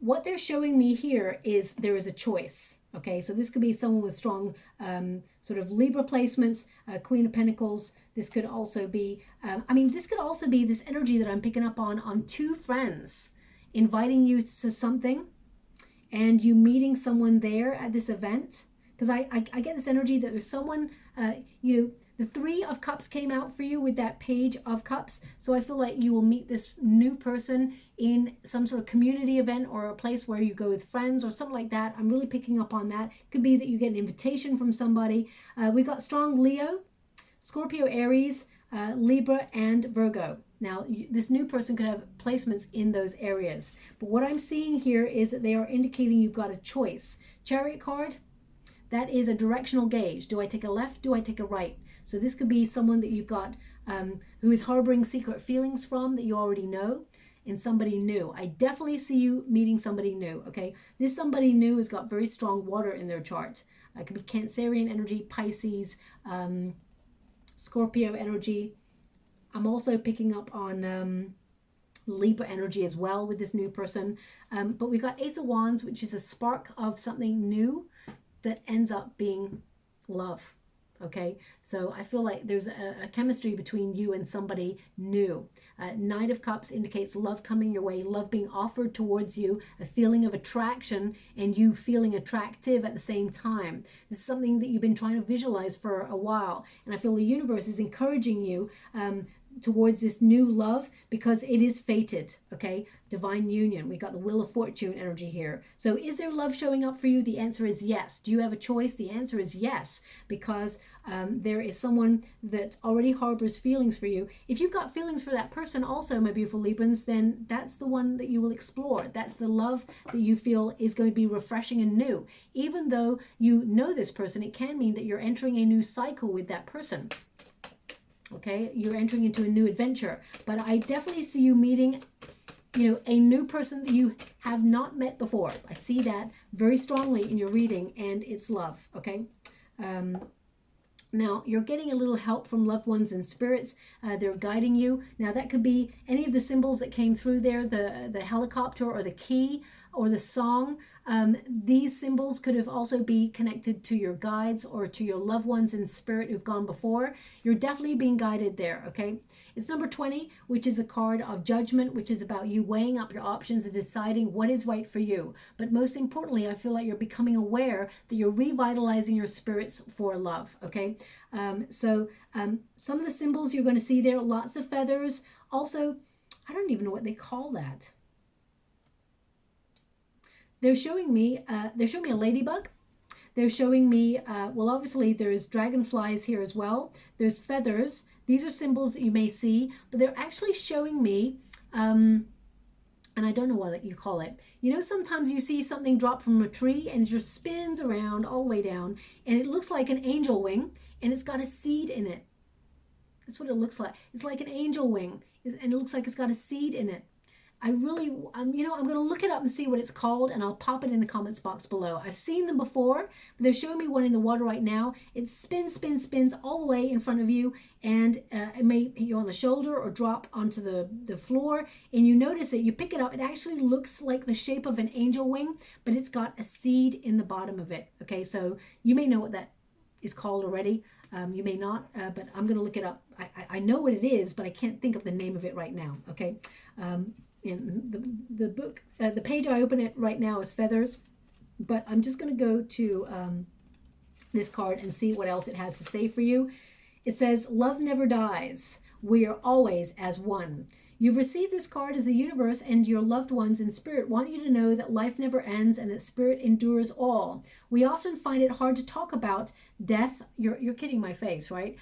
what they're showing me here is there is a choice. Okay, so this could be someone with strong sort of Libra placements, Queen of Pentacles. This could also be, this could also be this energy that I'm picking up on 2 friends inviting you to something and you meeting someone there at this event. Because I get this energy that there's someone, the 3 of Cups came out for you with that Page of Cups. So I feel like you will meet this new person in some sort of community event or a place where you go with friends or something like that. I'm really picking up on that. Could be that you get an invitation from somebody. We've got strong Leo, Scorpio, Aries, Libra, and Virgo. Now, this new person could have placements in those areas. But what I'm seeing here is that they are indicating you've got a choice. Chariot card, that is a directional gauge. Do I take a left? Do I take a right? So this could be someone that you've got who is harboring secret feelings from that you already know, and somebody new. I definitely see you meeting somebody new, okay? This somebody new has got very strong water in their chart. It could be Cancerian energy, Pisces, Scorpio energy. I'm also picking up on Libra energy as well with this new person. But we've got Ace of Wands, which is a spark of something new that ends up being love. Okay, so I feel like there's a chemistry between you and somebody new. Knight of Cups indicates love coming your way, love being offered towards you, a feeling of attraction, and you feeling attractive at the same time. This is something that you've been trying to visualize for a while, and I feel the universe is encouraging you towards this new love because it is fated. Okay, divine union. We got the Wheel of Fortune energy here. So is there love showing up for you? The answer is yes. Do you have a choice? The answer is yes, because there is someone that already harbors feelings for you. If you've got feelings for that person also, my beautiful Librans, then that's the one that you will explore. That's the love that you feel is going to be refreshing and new. Even though you know this person, it can mean that you're entering a new cycle with that person. Okay, you're entering into a new adventure. But I definitely see you meeting, you know, a new person that you have not met before. I see that very strongly in your reading, and it's love. Okay. Now, you're getting a little help from loved ones and spirits. They're guiding you. Now, that could be any of the symbols that came through there, the helicopter or the key or the song. These symbols could have also be connected to your guides or to your loved ones in spirit who've gone before. You're definitely being guided there, okay? It's number 20, which is a card of judgment, which is about you weighing up your options and deciding what is right for you. But most importantly, I feel like you're becoming aware that you're revitalizing your spirits for love, okay? Some of the symbols you're going to see there, lots of feathers. Also, I don't even know what they call that. They're showing me a ladybug. They're showing me, well, obviously there's dragonflies here as well. There's feathers. These are symbols that you may see, but they're actually showing me, and I don't know what you call it. You know, sometimes you see something drop from a tree and it just spins around all the way down, and it looks like an angel wing, and it's got a seed in it. That's what it looks like. It's like an angel wing, and it looks like it's got a seed in it. I'm going to look it up and see what it's called, and I'll pop it in the comments box below. I've seen them before, but they're showing me one in the water right now. It spins all the way in front of you, and it may hit you on the shoulder or drop onto the floor, and you notice it, you pick it up, it actually looks like the shape of an angel wing, but it's got a seed in the bottom of it. Okay, so you may know what that is called already. You may not, but I'm going to look it up. I know what it is, but I can't think of the name of it right now. Okay. In the book, the page I open it right now is feathers, but I'm just going to go to this card and see what else it has to say for you. It says, love never dies. We are always as one. You've received this card as the universe and your loved ones in spirit want you to know that life never ends and that spirit endures all. We often find it hard to talk about death. You're kidding my face, right?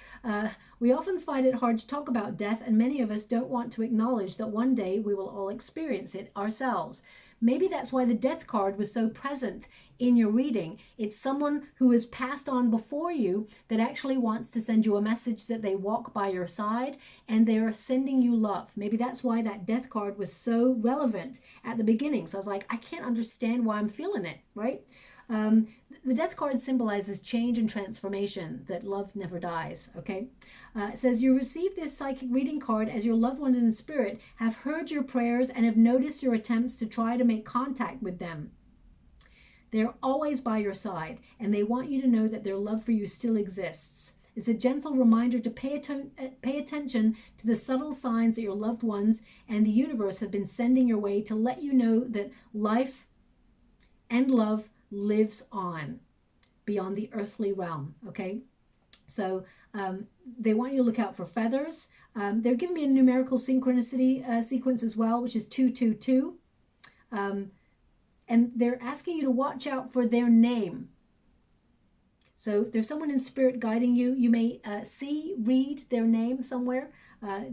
We often find it hard to talk about death, and many of us don't want to acknowledge that one day we will all experience it ourselves. Maybe that's why the death card was so present in your reading. It's someone who has passed on before you that actually wants to send you a message that they walk by your side and they're sending you love. Maybe that's why that death card was so relevant at the beginning. So I was like, I can't understand why I'm feeling it, right? The death card symbolizes change and transformation, that love never dies, okay? It says, you receive this psychic reading card as your loved ones in spirit have heard your prayers and have noticed your attempts to try to make contact with them. They're always by your side, and they want you to know that their love for you still exists. It's a gentle reminder to pay attention to the subtle signs that your loved ones and the universe have been sending your way to let you know that life and love lives on beyond the earthly realm, okay? So they want you to look out for feathers. They're giving me a numerical synchronicity sequence as well, which is 222. And they're asking you to watch out for their name. So if there's someone in spirit guiding you, you may read their name somewhere,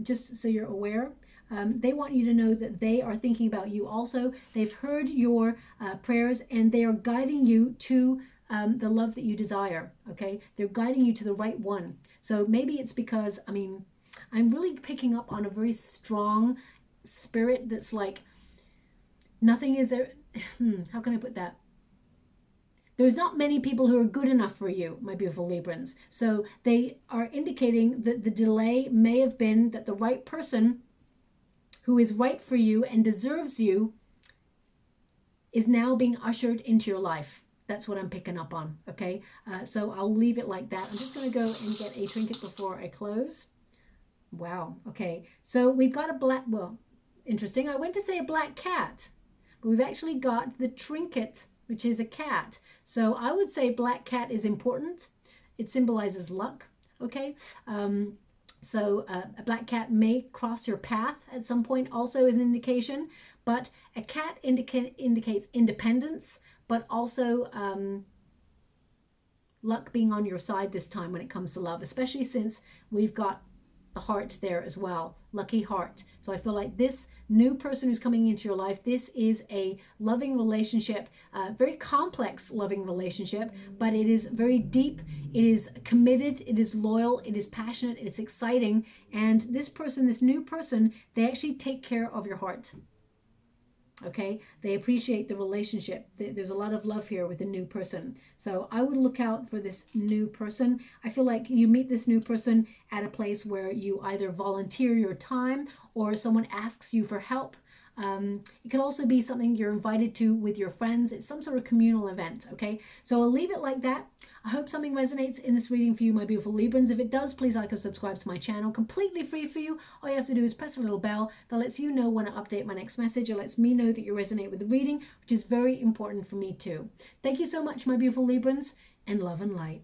just so you're aware. They want you to know that they are thinking about you also. They've heard your prayers, and they are guiding you to the love that you desire, okay? They're guiding you to the right one. So maybe it's because, I mean, I'm really picking up on a very strong spirit that's like, nothing is there. How can I put that? There's not many people who are good enough for you, my beautiful Librans. So they are indicating that the delay may have been that the right person who is right for you and deserves you is now being ushered into your life. That's what I'm picking up on, okay? So I'll leave it like that. I'm just going to go and get a trinket before I close. Wow, okay. So we've got a black, well, interesting. I went to say a black cat, but we've actually got the trinket, which is a cat. So I would say black cat is important. It symbolizes luck, okay? So a black cat may cross your path at some point, also is an indication, but a cat indicates independence, but also luck being on your side this time when it comes to love, especially since we've got the heart there as well, lucky heart. So I feel like this new person who's coming into your life, this is a loving relationship, very complex loving relationship, but it is very deep, it is committed, it is loyal, it is passionate, it's exciting, and this person, this new person, they actually take care of your heart. Okay, they appreciate the relationship. There's a lot of love here with a new person. So I would look out for this new person. I feel like you meet this new person at a place where you either volunteer your time or someone asks you for help. It can also be something you're invited to with your friends. It's some sort of communal event, okay? So I'll leave it like that. I hope something resonates in this reading for you, my beautiful Librans. If it does, please like or subscribe to my channel. Completely free for you. All you have to do is press a little bell that lets you know when I update my next message. It lets me know that you resonate with the reading, which is very important for me too. Thank you so much, my beautiful Librans, and love and light.